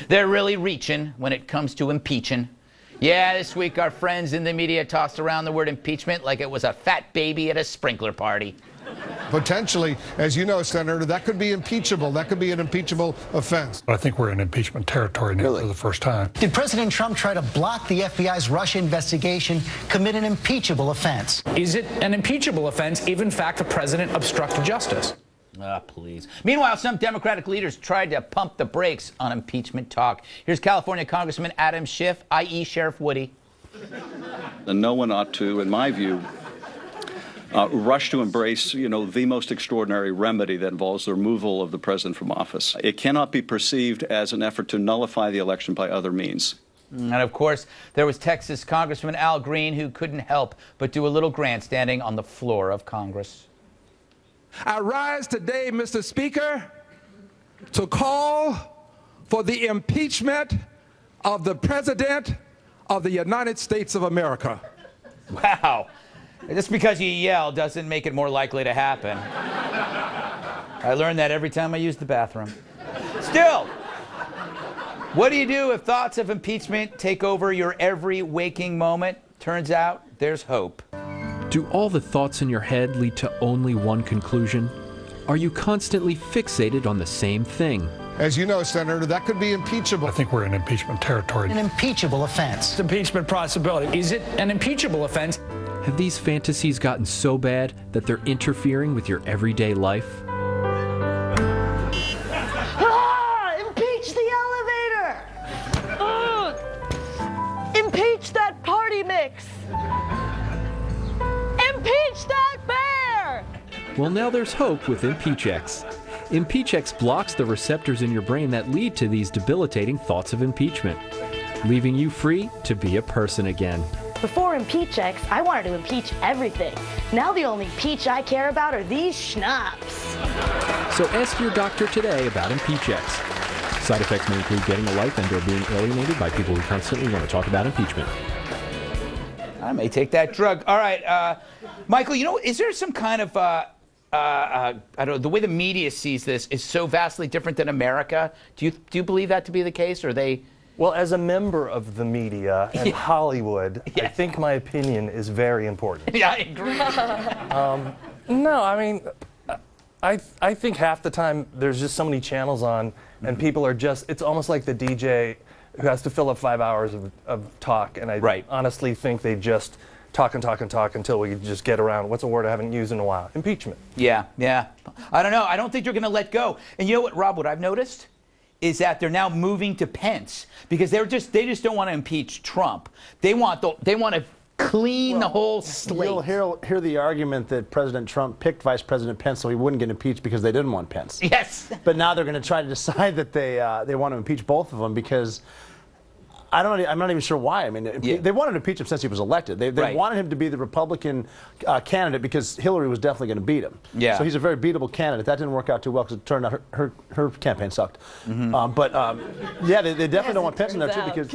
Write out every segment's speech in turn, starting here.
They're really reaching when it comes to impeaching. Yeah, this week our friends in the media tossed around the word impeachment like it was a fat baby at a sprinkler party. Potentially, as you know, Senator, that could be impeachable. That could be an impeachable offense. I think we're in impeachment territory now for the first time. Did President Trump try to block the FBI's Russia investigation, commit an impeachable offense? Is it an impeachable offense if, in fact, the president obstructed justice? Ah, please. Meanwhile, some Democratic leaders tried to pump the brakes on impeachment talk. Here's California Congressman Adam Schiff, i.e. Sheriff Woody. And no one ought to, in my view, rush to embrace, the most extraordinary remedy that involves the removal of the president from office. It cannot be perceived as an effort to nullify the election by other means. And of course, there was Texas Congressman Al Green, who couldn't help but do a little grandstanding on the floor of Congress. I rise today, Mr. Speaker, to call for the impeachment of the President of the United States of America. Wow. Just because you yell doesn't make it more likely to happen. I learn that every time I use the bathroom. Still, what do you do if thoughts of impeachment take over your every waking moment? Turns out there's hope. Do all the thoughts in your head lead to only one conclusion? Are you constantly fixated on the same thing? As you know, Senator, that could be impeachable. I think we're in impeachment territory. An impeachable offense. Impeachment possibility. Is it an impeachable offense? Have these fantasies gotten so bad that they're interfering with your everyday life? Impeach the elevator! Impeach that party mix! Impeach that bear! Well, now there's hope with ImpeachX. ImpeachX blocks the receptors in your brain that lead to these debilitating thoughts of impeachment, leaving you free to be a person again. Before ImpeachX, I wanted to impeach everything. Now the only peach I care about are these schnapps. So ask your doctor today about ImpeachX. Side effects may include getting a life and or being alienated by people who constantly want to talk about impeachment. I may take that drug. All right, Michael, is there some kind of, I don't know, the way the media sees this is so vastly different than America. Do you believe that to be the case, or are they... Well, as a member of the media and Hollywood, I think my opinion is very important. Yeah, I agree. No, I mean, I think half the time there's just so many channels on, and people are just, it's almost like the DJ who has to fill up 5 hours of talk, and I honestly think they just talk and talk and talk until we just get around, what's a word I haven't used in a while? Impeachment. Yeah. I don't know. I don't think you're going to let go. And you know what, Rob, what I've noticed is that they're now moving to Pence because they just don't want to impeach Trump. They want to clean the whole slate. You'll hear the argument that President Trump picked Vice President Pence so he wouldn't get impeached because they didn't want Pence. Yes. But now they're going to try to decide that they want to impeach both of them because I'm not even sure why. I mean, they wanted to impeach him since he was elected. They wanted him to be the Republican candidate because Hillary was definitely going to beat him. Yeah. So he's a very beatable candidate. That didn't work out too well because it turned out her campaign sucked. Yeah, they definitely don't want Pence in there too because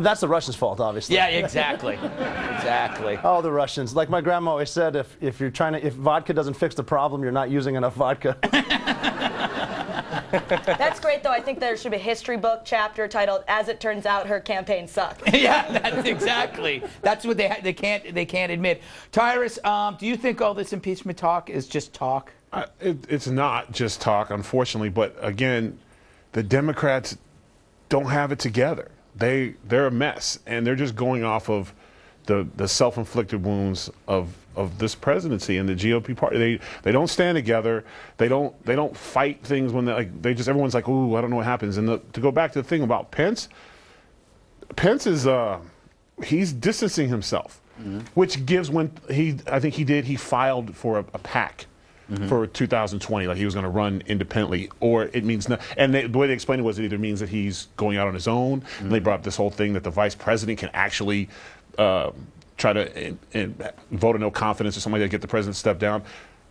that's the Russians' fault, obviously. Yeah, exactly. Exactly. Oh, the Russians. Like my grandma always said, if vodka doesn't fix the problem, you're not using enough vodka. That's great, though. I think there should be a history book chapter titled "As It Turns Out, Her Campaign Sucked." Yeah, that's exactly. That's what they can't admit. Tyrus, do you think all this impeachment talk is just talk? It's not just talk, unfortunately. But again, the Democrats don't have it together. They're a mess, and they're just going off of the self-inflicted wounds of this presidency and the GOP party. They don't stand together. They don't fight things when everyone's like, ooh, I don't know what happens. And to go back to the thing about Pence is he's distancing himself, which gives he filed for a PAC. For 2020, like he was going to run independently, or it means no. And the way they explained it was it either means that he's going out on his own, and they brought up this whole thing that the vice president can actually try to vote of no confidence or something like that, get the president to step down.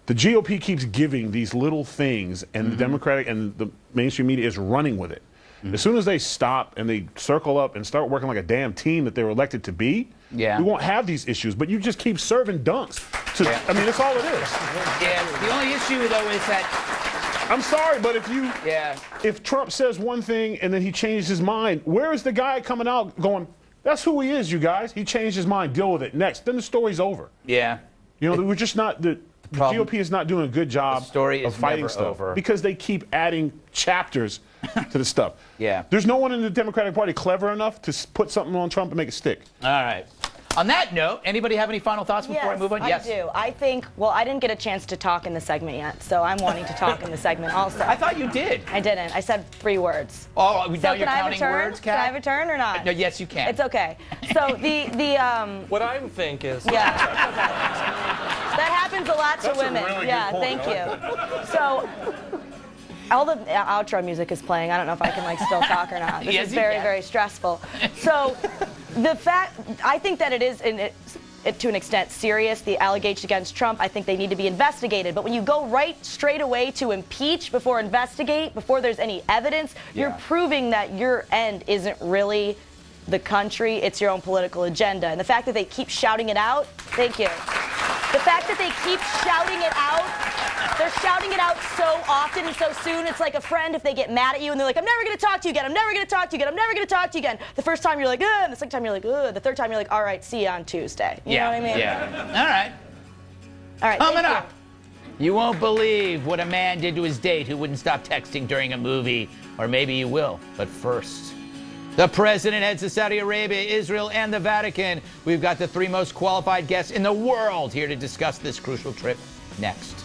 The GOP keeps giving these little things, and the Democratic and the mainstream media is running with it. As soon as they stop and they circle up and start working like a damn team that they were elected to be, we won't have these issues. But you just keep serving dunks. I mean, that's all it is. Yeah, the only issue, though, is that I'm sorry, but if Trump says one thing and then he changes his mind, where is the guy coming out going, that's who he is, you guys. He changed his mind. Deal with it. Next. Then the story's over. Yeah. You know, we're just not the GOP is not doing a good job of fighting stuff over. because they keep adding chapters to the stuff. Yeah. There's no one in the Democratic Party clever enough to put something on Trump and make it stick. All right. On that note, anybody have any final thoughts before I move on? Yes, I do. I think, well, I didn't get a chance to talk in the segment yet, so I'm wanting to talk in the segment also. I thought you did. I didn't. I said 3 words. Oh, so now you're counting words, Kat? Can I have a turn or not? No, yes, you can. It's okay. So What I think is... Yeah. That happens a lot to women. Really thank you. So... all the outro music is playing. I don't know if I can still talk or not. This is very, very stressful. So I think that it is, to an extent, serious, the allegations against Trump. I think they need to be investigated. But when you go straight away to impeach before investigate, before there's any evidence, you're proving that your end isn't really the country, it's your own political agenda. And the fact that they keep shouting it out, thank you. The fact that they keep shouting it out, they're shouting it out so often and so soon. It's like a friend if they get mad at you and they're like, I'm never going to talk to you again. I'm never going to talk to you again. I'm never going to talk to you again. The first time you're like, ugh. And the second time you're like, ugh. The third time you're like, all right, see you on Tuesday. You know what I mean? Yeah. All right. Coming up. You won't believe what a man did to his date who wouldn't stop texting during a movie. Or maybe you will. But first, the president heads to Saudi Arabia, Israel, and the Vatican. We've got the 3 most qualified guests in the world here to discuss this crucial trip next.